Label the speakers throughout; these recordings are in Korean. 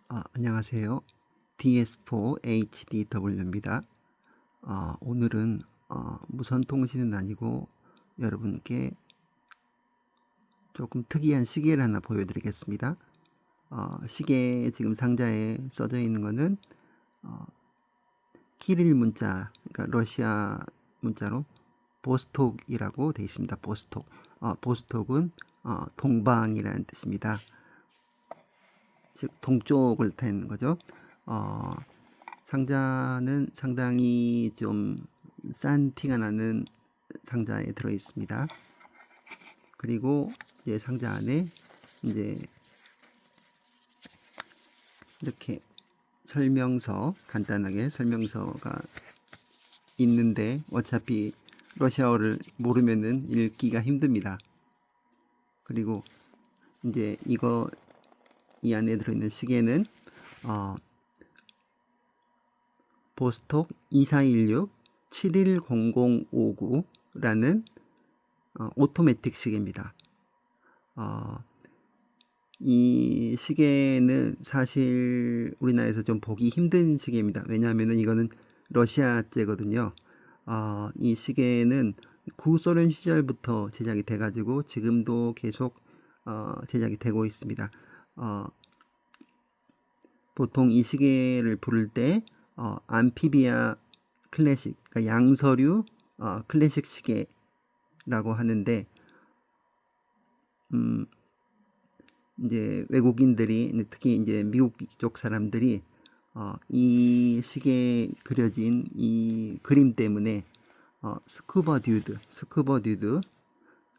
Speaker 1: 안녕하세요. DS4HDW입니다. 오늘은 무선통신은 아니고 여러분께 조금 특이한 시계를 하나 보여드리겠습니다. 시계 지금 상자에 써져 있는 거는 키릴 문자, 그러니까 러시아 문자로 보스톡이라고 되어 있습니다. 보스톡. 보스톡은 동방이라는 뜻입니다. 즉 동쪽을 뜻하는 거죠. 상자는 상당히 좀 싼 티가 나는 상자에 들어 있습니다. 그리고 이제 상자 안에 이제 이렇게 간단하게 설명서가 있는데 어차피 러시아어를 모르면은 읽기가 힘듭니다. 그리고 이제 이 안에 들어있는 시계는 보스톡 2416 710059라는 오토매틱 시계입니다. 이 시계는 사실 우리나라에서 좀 보기 힘든 시계입니다. 왜냐하면 이거는 러시아제거든요. 이 시계는 구소련 시절부터 제작이 돼가지고 지금도 계속 제작이 되고 있습니다. 보통 이 시계를 부를 때 암피비아 클래식, 그러니까 양서류 클래식 시계라고 하는데 이제 외국인들이 특히 이제 미국 쪽 사람들이 이 시계에 그려진 이 그림 때문에 스쿠버 듀드라고,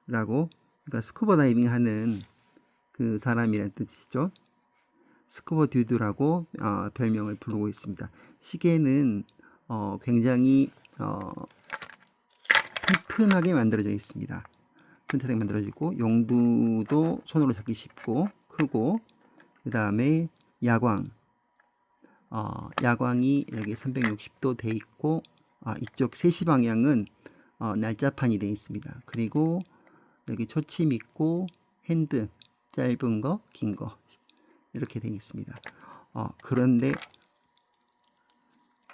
Speaker 1: 그러니까 스쿠버 다이빙 하는 그 사람이란 뜻이죠. 스쿠버 듀드라고 별명을 부르고 있습니다. 시계는 굉장히 튼튼하게 만들어져 있습니다. 튼튼하게 만들어지고 용두도 손으로 잡기 쉽고 크고, 그 다음에 야광이 이렇게 360도 돼 있고 이쪽 3시 방향은 날짜판이 돼 있습니다. 그리고 여기 초침 있고 핸드 짧은 거 긴 거 이렇게 되어 있습니다. 그런데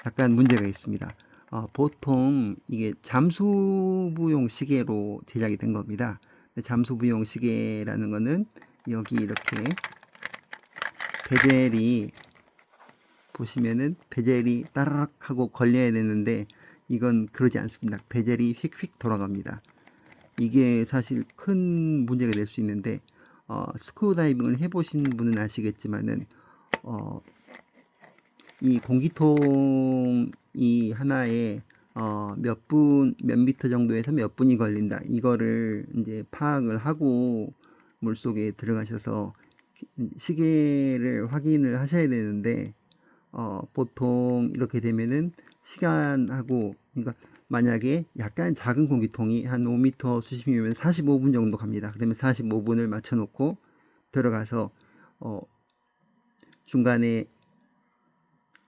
Speaker 1: 약간 문제가 있습니다. 보통 이게 잠수부용 시계로 제작이 된 겁니다. 잠수부용 시계라는 거는 여기 이렇게 베젤이 보시면은 베젤이 따라락 하고 걸려야 되는데 이건 그러지 않습니다. 베젤이 휙휙 돌아갑니다. 이게 사실 큰 문제가 될 수 있는데 스쿠버 다이빙을 해보신 분은 아시겠지만은 이 공기통이 하나에 몇 미터 정도에서 몇 분이 걸린다. 이거를 이제 파악을 하고 물속에 들어가셔서 시계를 확인을 하셔야 되는데 보통 이렇게 되면은 시간하고, 그러니까 만약에 약간 작은 공기통이 한 5m 수심이면 45분 정도 갑니다. 그러면 45분을 맞춰 놓고 들어가서 중간에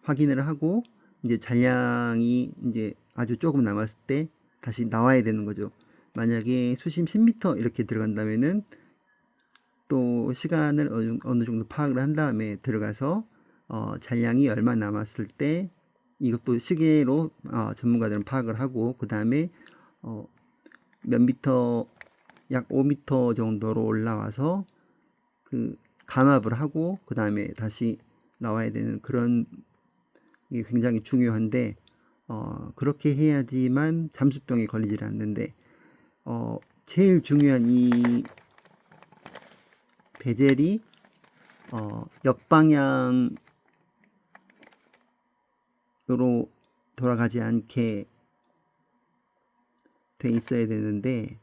Speaker 1: 확인을 하고 이제 잔량이 이제 아주 조금 남았을 때 다시 나와야 되는 거죠. 만약에 수심 10m 이렇게 들어간다면은 또 시간을 어느 정도 파악을 한 다음에 들어가서 잔량이 얼마 남았을 때 이것도 시계로 전문가들은 파악을 하고, 그 다음에 몇 미터, 약 5m 정도로 올라와서 그 감압을 하고 그 다음에 다시 나와야 되는 그런 게 굉장히 중요한데 그렇게 해야지만 잠수병에 걸리질 않는데 제일 중요한 이 베젤이 역방향으로 돌아가지 않게 돼 있어야 되는데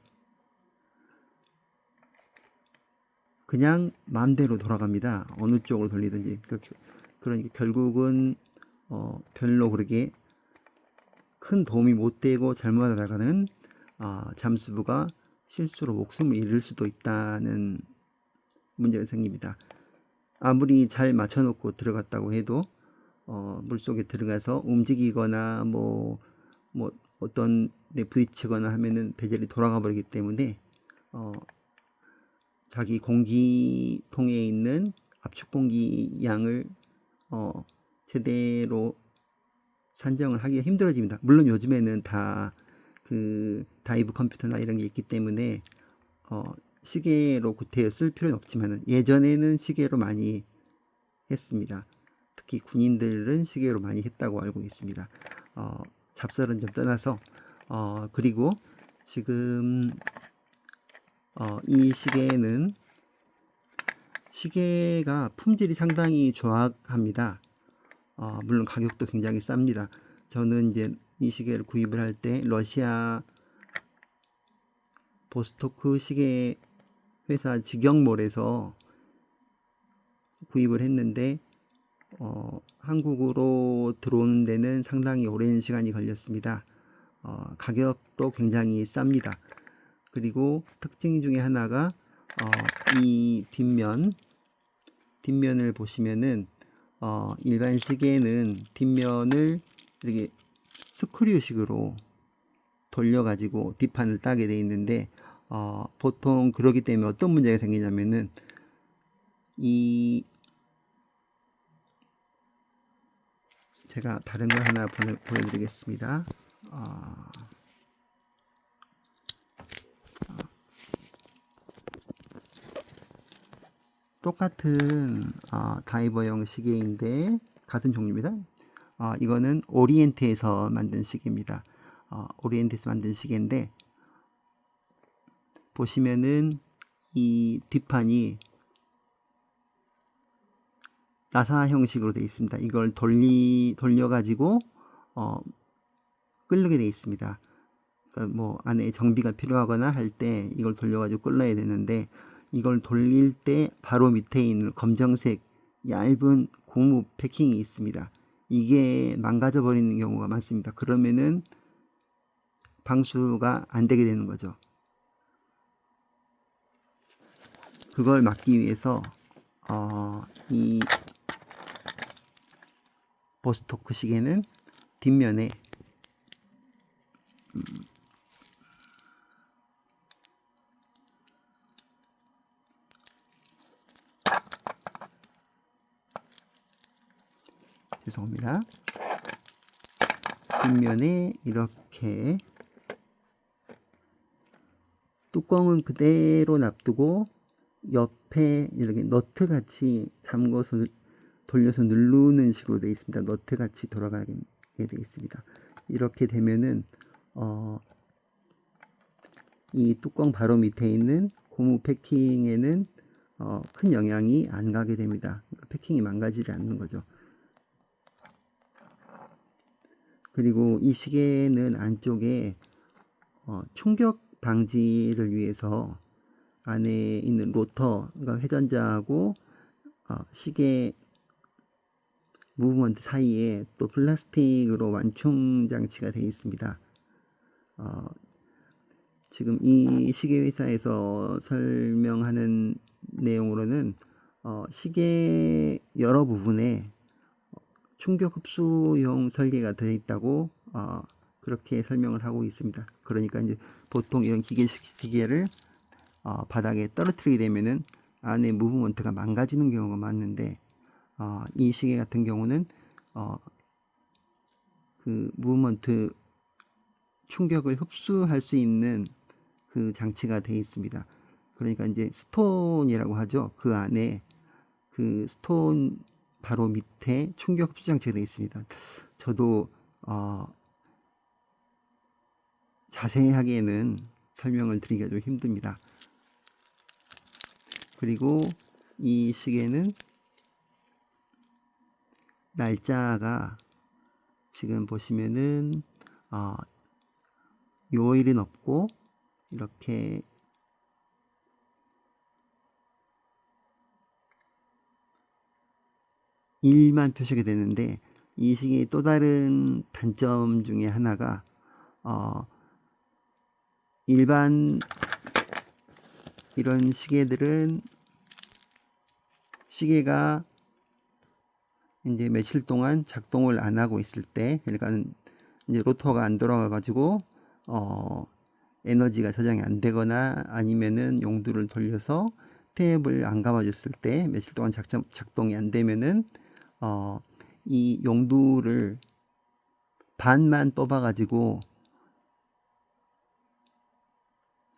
Speaker 1: 그냥 마음대로 돌아갑니다. 어느 쪽으로 돌리든지. 그러니까 결국은 별로 그렇게 큰 도움이 못 되고 잘못하다가는 잠수부가 실수로 목숨을 잃을 수도 있다는 문제가 생깁니다. 아무리 잘 맞춰놓고 들어갔다고 해도 물속에 들어가서 움직이거나 뭐 어떤 데 부딪히거나 하면은 베젤이 돌아가 버리기 때문에 자기 공기통에 있는 압축 공기 양을 제대로 산정을 하기가 힘들어집니다. 물론 요즘에는 다 그 다이브 컴퓨터나 이런 게 있기 때문에 시계로 구태여 쓸 필요는 없지만 예전에는 시계로 많이 했습니다. 특히 군인들은 시계로 많이 했다고 알고 있습니다. 잡설은 좀 떠나서 그리고 지금 이 시계는 시계가 품질이 상당히 좋아합니다. 물론 가격도 굉장히 쌉니다. 저는 이제 이 시계를 구입을 할 때 러시아 보스토크 시계 회사 직영몰에서 구입을 했는데 한국으로 들어오는 데는 상당히 오랜 시간이 걸렸습니다. 가격도 굉장히 쌉니다. 그리고 특징 중에 하나가 이 뒷면을 보시면은 일반 시계는 뒷면을 이렇게 스크류식으로 돌려가지고 뒷판을 따게 돼 있는데 보통 그러기 때문에 어떤 문제가 생기냐면은 제가 다른 걸 하나 보여드리겠습니다. 똑같은 다이버형 시계인데 같은 종류입니다. 이거는 오리엔트에서 만든 시계입니다. 오리엔트에서 만든 시계인데 보시면은 이 뒷판이 나사 형식으로 되어 있습니다. 이걸 돌려가지고 끓게 되어 있습니다. 그러니까 뭐 안에 정비가 필요하거나 할 때 이걸 돌려가지고 끓여야 되는데 이걸 돌릴 때 바로 밑에 있는 검정색 얇은 고무 패킹이 있습니다. 이게 망가져 버리는 경우가 많습니다. 그러면은 방수가 안 되게 되는 거죠. 그걸 막기 위해서 이 보스토크 시계는 뒷면에 죄송합니다. 뒷면에 이렇게 뚜껑은 그대로 놔두고 옆에 이렇게 너트 같이 잠궈서 돌려서 누르는 식으로 되어 있습니다. 너트 같이 돌아가게 되어 있습니다. 이렇게 되면은 이 뚜껑 바로 밑에 있는 고무 패킹에는 큰 영향이 안 가게 됩니다. 패킹이 망가지지 않는 거죠. 그리고 이 시계는 안쪽에 충격 방지를 위해서 안에 있는 로터, 그러니까 회전자하고 시계 무브먼트 사이에 또 플라스틱으로 완충 장치가 되어 있습니다. 지금 이 시계 회사에서 설명하는 내용으로는 시계 여러 부분에 충격 흡수용 설계가 되어 있다고 그렇게 설명을 하고 있습니다. 그러니까 이제 보통 이런 기계를 바닥에 떨어뜨리게 되면은 안에 무브먼트가 망가지는 경우가 많은데 이 시계 같은 경우는 그 무브먼트 충격을 흡수할 수 있는 그 장치가 되어 있습니다. 그러니까 이제 스톤이라고 하죠. 그 안에 그 스톤 바로 밑에 충격 흡수 장치가 되어 있습니다. 저도 자세하게는 설명을 드리기가 좀 힘듭니다. 그리고 이 시계는 날짜가 지금 보시면은 요일은 없고 이렇게 일만 표시가 되는데 이 시계의 또 다른 단점 중에 하나가 일반 이런 시계들은 시계가 이제 며칠 동안 작동을 안 하고 있을 때, 그러니까 이제 로터가 안 돌아가 가지고 에너지가 저장이 안 되거나 아니면은 용두를 돌려서 탭을 안 감아 줬을 때 며칠 동안 작동이 안 되면은 이 용두를 반만 뽑아 가지고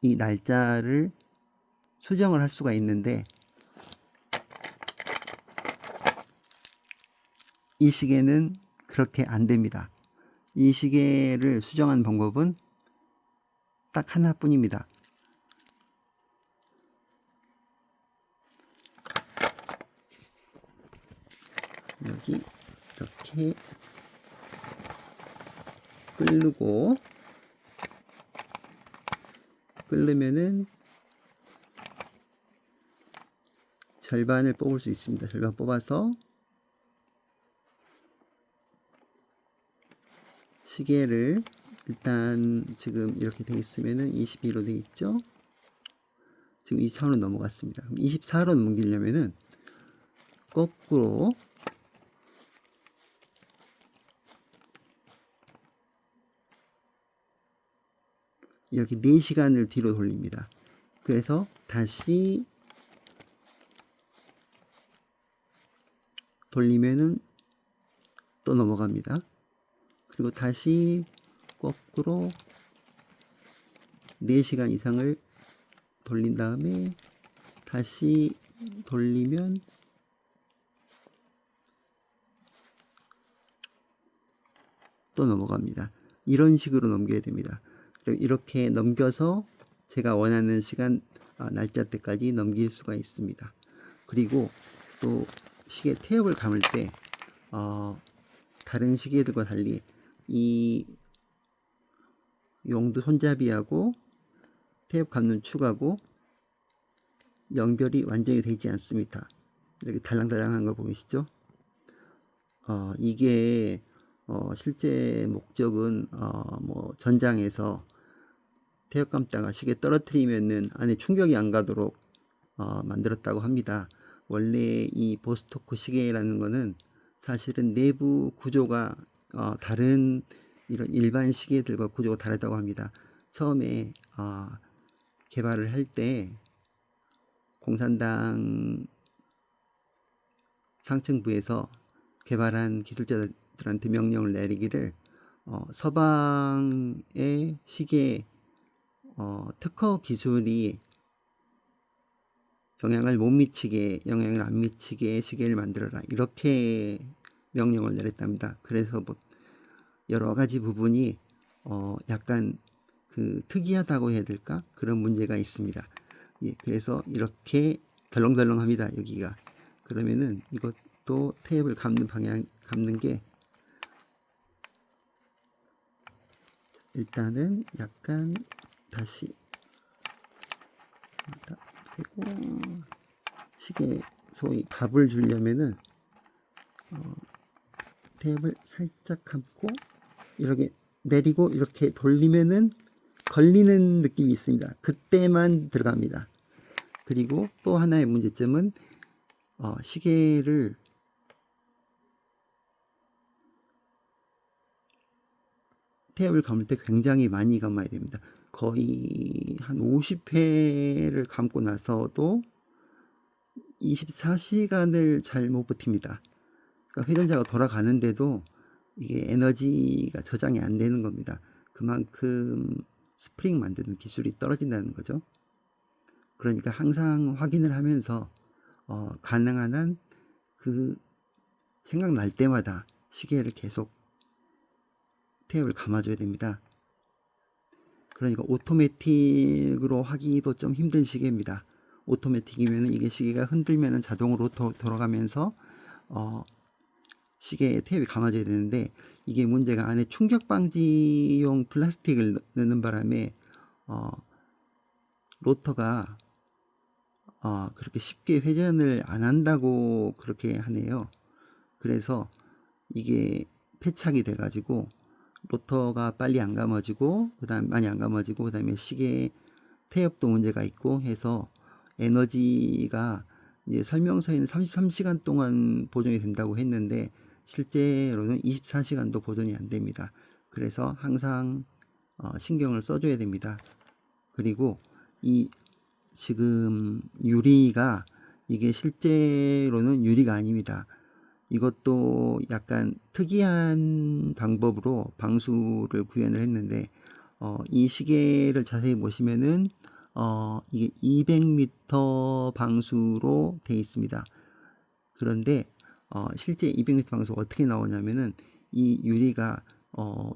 Speaker 1: 이 날짜를 수정을 할 수가 있는데, 이 시계는 그렇게 안 됩니다. 이 시계를 수정한 방법은 딱 하나뿐입니다. 여기 이렇게 끓으면은 절반을 뽑을 수 있습니다. 절반 뽑아서 시계를, 일단 지금 이렇게 돼 있으면은 22로 돼 있죠. 지금 24로 넘어갔습니다. 그럼 24로 넘기려면은 거꾸로 이렇게 4시간을 뒤로 돌립니다. 그래서 다시 돌리면은 또 넘어갑니다. 그리고 다시 거꾸로 4시간 이상을 돌린 다음에 다시 돌리면 또 넘어갑니다. 이런 식으로 넘겨야 됩니다. 이렇게 넘겨서 제가 원하는 시간, 날짜 때까지 넘길 수가 있습니다. 그리고 또 시계 태엽을 감을 때 다른 시계들과 달리 이 용두 손잡이하고 태엽 감는 축하고 연결이 완전히 되지 않습니다. 이렇게 달랑달랑한 거 보이시죠? 이게 실제 목적은 뭐 전장에서 태엽 감다가 시계 떨어뜨리면은 안에 충격이 안 가도록 만들었다고 합니다. 원래 이 보스토크 시계라는 거는 사실은 내부 구조가 다른 이런 일반 시계들과 구조가 다르다고 합니다. 처음에 개발을 할 때 공산당 상층부에서 개발한 기술자들한테 명령을 내리기를 서방의 시계 특허 기술이 영향을 안 미치게 시계를 만들어라, 이렇게 명령을 내렸답니다. 그래서 뭐 여러 가지 부분이 약간 그 특이하다고 해야 될까, 그런 문제가 있습니다. 예, 그래서 이렇게 덜렁덜렁합니다, 여기가. 그러면은 이것도 테이프를 감는 게 일단은 약간 다시 그리고 시계 소위 밥을 주려면은 테이프를 살짝 감고 이렇게 내리고 이렇게 돌리면은 걸리는 느낌이 있습니다. 그때만 들어갑니다. 그리고 또 하나의 문제점은 시계를 테이프를 감을 때 굉장히 많이 감아야 됩니다. 거의 한 50회를 감고 나서도 24시간을 잘 못 버팁니다. 그러니까 회전자가 돌아가는데도 이게 에너지가 저장이 안 되는 겁니다. 그만큼 스프링 만드는 기술이 떨어진다는 거죠. 그러니까 항상 확인을 하면서 가능한 한 그 생각날 때마다 시계를 계속 테이프를 감아줘야 됩니다. 그러니까 오토매틱으로 하기도 좀 힘든 시계입니다. 오토매틱이면 이게 시계가 흔들면 자동으로 돌아가면서 시계에 테이프를 감아줘야 되는데, 이게 문제가 안에 충격 방지용 플라스틱을 넣는 바람에 로터가 그렇게 쉽게 회전을 안 한다고 그렇게 하네요. 그래서 이게 패착이 돼 가지고 로터가 빨리 안 감아지고 많이 안 감아지고, 그 다음에 시계 태엽도 문제가 있고 해서 에너지가 이제 설명서에는 33시간 동안 보존이 된다고 했는데 실제로는 24시간도 보존이 안 됩니다. 그래서 항상 신경을 써줘야 됩니다. 그리고 이 지금 유리가 이게 실제로는 유리가 아닙니다. 이것도 약간 특이한 방법으로 방수를 구현을 했는데 이 시계를 자세히 보시면은 이게 200m 방수로 되어 있습니다. 그런데 실제 200m 방수가 어떻게 나오냐면은 이 유리가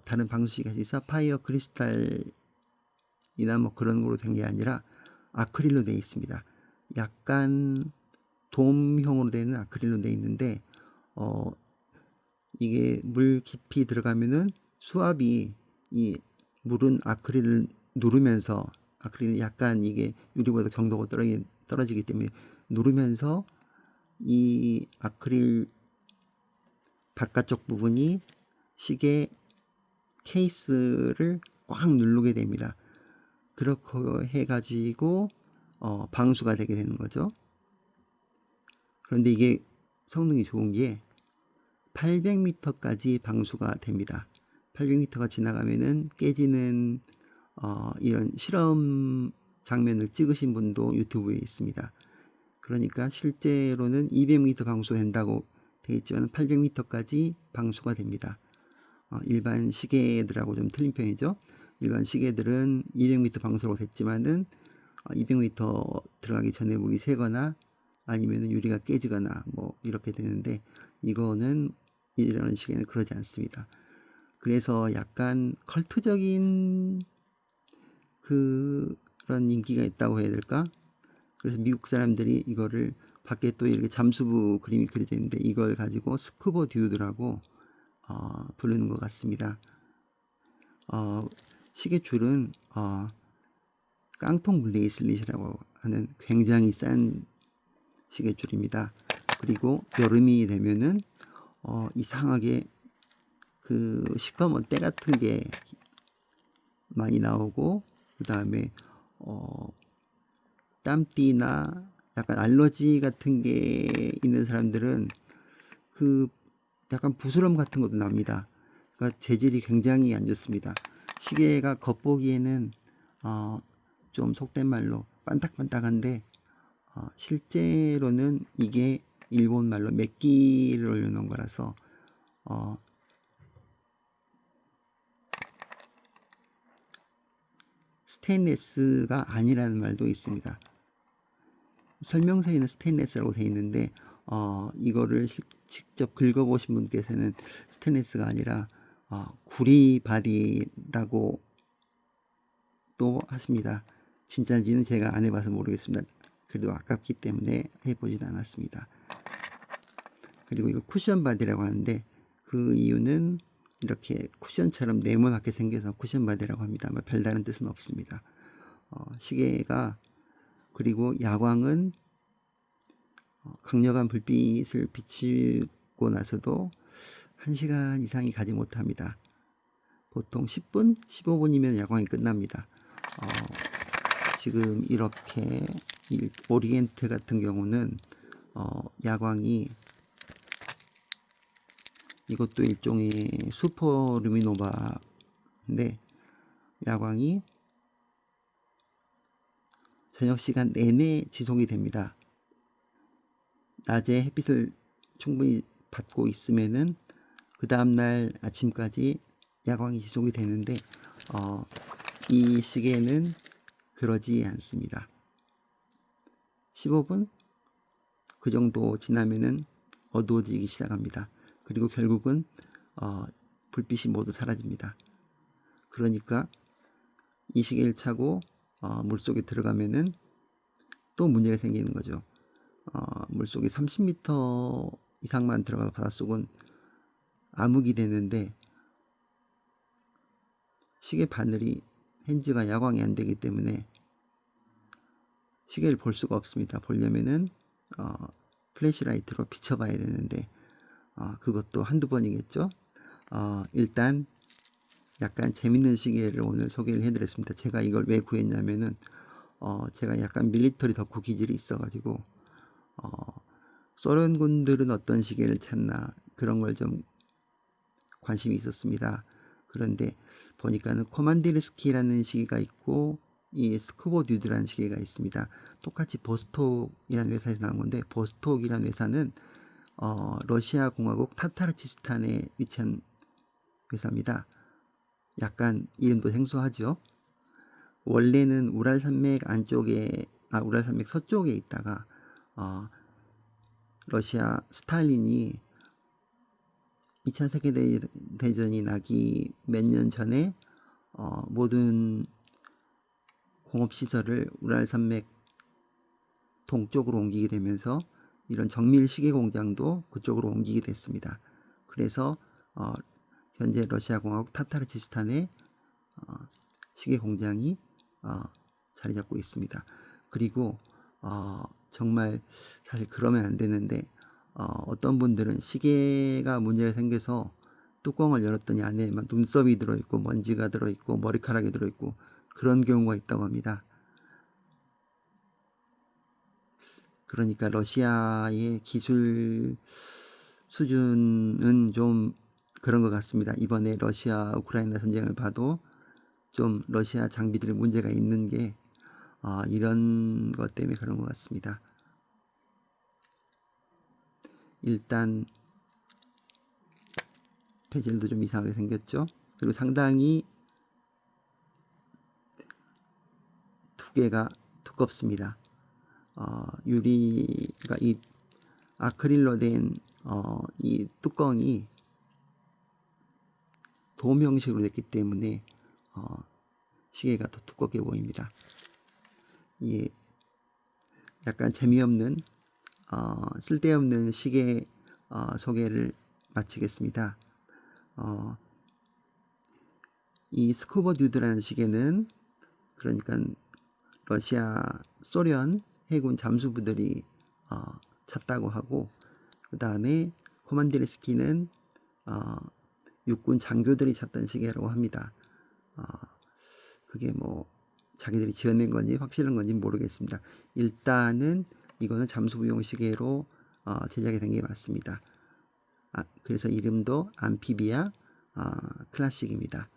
Speaker 1: 다른 방수시계 같이 사파이어 크리스탈이나 뭐 그런 거로 된 게 아니라 아크릴로 되어 있습니다. 약간 돔형으로 되는 아크릴로 되어 있는데 이게 물 깊이 들어가면은 수압이 이 물은 아크릴을 누르면서, 아크릴은 약간 이게 유리보다 경도가 떨어지기 때문에 누르면서 이 아크릴 바깥쪽 부분이 시계 케이스를 꽉 누르게 됩니다. 그렇게 해가지고 방수가 되게 되는 거죠. 그런데 이게 성능이 좋은 게 800m까지 방수가 됩니다. 800m가 지나가면은 깨지는 이런 실험 장면을 찍으신 분도 유튜브에 있습니다. 그러니까 실제로는 200m 방수가 된다고 되어 있지만 800m까지 방수가 됩니다. 일반 시계들하고 좀 틀린 편이죠. 일반 시계들은 200m 방수로 됐지만은 200m 들어가기 전에 물이 새거나 아니면 유리가 깨지거나 뭐 이렇게 되는데, 이거는 이런 시계는 그러지 않습니다. 그래서 약간 컬트적인 그런 인기가 있다고 해야 될까? 그래서 미국 사람들이 이거를, 밖에 또 이렇게 잠수부 그림이 그려져 있는데 이걸 가지고 스쿠버 듀드라고 부르는 것 같습니다. 시계줄은 깡통 블레이슬릿이라고 하는 굉장히 싼 시계줄입니다. 그리고 여름이 되면은 이상하게 그 시커먼 때 같은 게 많이 나오고, 그 다음에 땀띠나 약간 알러지 같은 게 있는 사람들은 그 약간 부스럼 같은 것도 납니다. 그러니까 재질이 굉장히 안 좋습니다. 시계가 겉보기에는 좀 속된 말로 반딱반딱한데 실제로는 이게 일본 말로 메끼를 올려놓은 거라서 스테인레스가 아니라는 말도 있습니다. 설명서에는 스테인레스라고 되어 있는데 이거를 직접 긁어보신 분께서는 스테인레스가 아니라 구리바디라고 또 하십니다. 진짜인지는 제가 안 해봐서 모르겠습니다. 그래도 아깝기 때문에 해보진 않았습니다. 그리고 이거 쿠션 바디라고 하는데 그 이유는 이렇게 쿠션처럼 네모나게 생겨서 쿠션 바디라고 합니다. 뭐 별다른 뜻은 없습니다. 시계가, 그리고 야광은 강력한 불빛을 비추고 나서도 1시간 이상이 가지 못합니다. 보통 10분, 15분이면 야광이 끝납니다. 지금 이렇게 오리엔트 같은 경우는 야광이, 이것도 일종의 슈퍼 루미노바인데 야광이 저녁 시간 내내 지속이 됩니다. 낮에 햇빛을 충분히 받고 있으면은 그 다음날 아침까지 야광이 지속이 되는데 이 시계는 그러지 않습니다. 15분 그 정도 지나면은 어두워지기 시작합니다. 그리고 결국은 불빛이 모두 사라집니다. 그러니까 이 시계를 차고 물속에 들어가면은 또 문제가 생기는 거죠. 물속에 30m 이상만 들어가서 바닷속은 암흑이 되는데 시계 바늘이, 핸즈가 야광이 안 되기 때문에 시계를 볼 수가 없습니다. 보려면은 플래시라이트로 비춰봐야 되는데 그것도 한두 번이겠죠. 일단 약간 재밌는 시계를 오늘 소개를 해드렸습니다. 제가 이걸 왜 구했냐면은 제가 약간 밀리터리 덕후 기질이 있어가지고 소련군들은 어떤 시계를 찾나 그런 걸 좀 관심이 있었습니다. 그런데 보니까는 코만디르스키라는 시계가 있고 이 스쿠버 듀드라는 시계가 있습니다. 똑같이 보스톡이라는 회사에서 나온 건데, 보스톡이라는 회사는 러시아 공화국 타타르치스탄에 위치한 회사입니다. 약간 이름도 생소하죠. 원래는 우랄산맥 안쪽에, 우랄산맥 서쪽에 있다가 러시아 스탈린이 2차 세계대전이 나기 몇 년 전에 모든 공업시설을 우랄산맥 동쪽으로 옮기게 되면서 이런 정밀 시계 공장도 그쪽으로 옮기게 됐습니다. 그래서 현재 러시아 공화국 타타르치스탄에 시계 공장이 자리 잡고 있습니다. 그리고 정말 사실 그러면 안 되는데 어떤 분들은 시계가 문제가 생겨서 뚜껑을 열었더니 안에 막 눈썹이 들어있고 먼지가 들어있고 머리카락이 들어있고 그런 경우가 있다고 합니다. 그러니까 러시아의 기술 수준은 좀 그런 것 같습니다. 이번에 러시아 우크라이나 전쟁을 봐도 좀 러시아 장비들이 문제가 있는 게 이런 것 때문에 그런 것 같습니다. 일단 베젤도 좀 이상하게 생겼죠. 그리고 상당히 두께가 두껍습니다. 유리가 이 아크릴로 된 이 뚜껑이 돔 형식으로 됐기 때문에 시계가 더 두껍게 보입니다. 이 약간 재미없는 쓸데없는 시계 소개를 마치겠습니다. 이 스쿠버 듀드라는 시계는 그러니까 러시아 소련 해군 잠수부들이 찼다고 하고, 그 다음에 코만디르스키는 육군 장교들이 찼던 시계라고 합니다. 그게 뭐 자기들이 지어낸 건지 확실한 건지 모르겠습니다. 일단은 이거는 잠수부용 시계로 제작이 된 게 맞습니다. 그래서 이름도 암피비아 클래식입니다.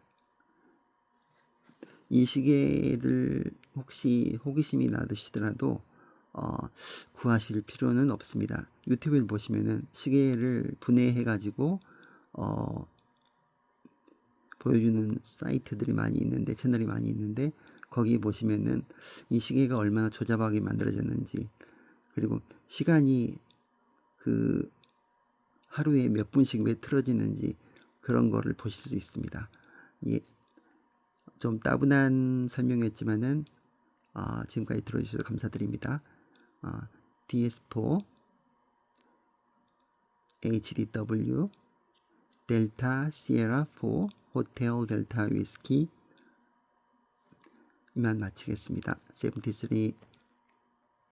Speaker 1: 이 시계를 혹시 호기심이 나시더라도 구하실 필요는 없습니다. 유튜브를 보시면은 시계를 분해해 가지고 보여주는 사이트들이 많이 있는데, 채널이 많이 있는데, 거기 보시면은 이 시계가 얼마나 조잡하게 만들어졌는지, 그리고 시간이 그 하루에 몇 분씩 왜 틀어지는지 그런 거를 보실 수 있습니다. 예, 좀 따분한 설명이었지만은 지금까지 들어주셔서 감사드립니다. DS4 HDW 델타 시에라 4 호텔 델타 위스키 이만 마치겠습니다. 73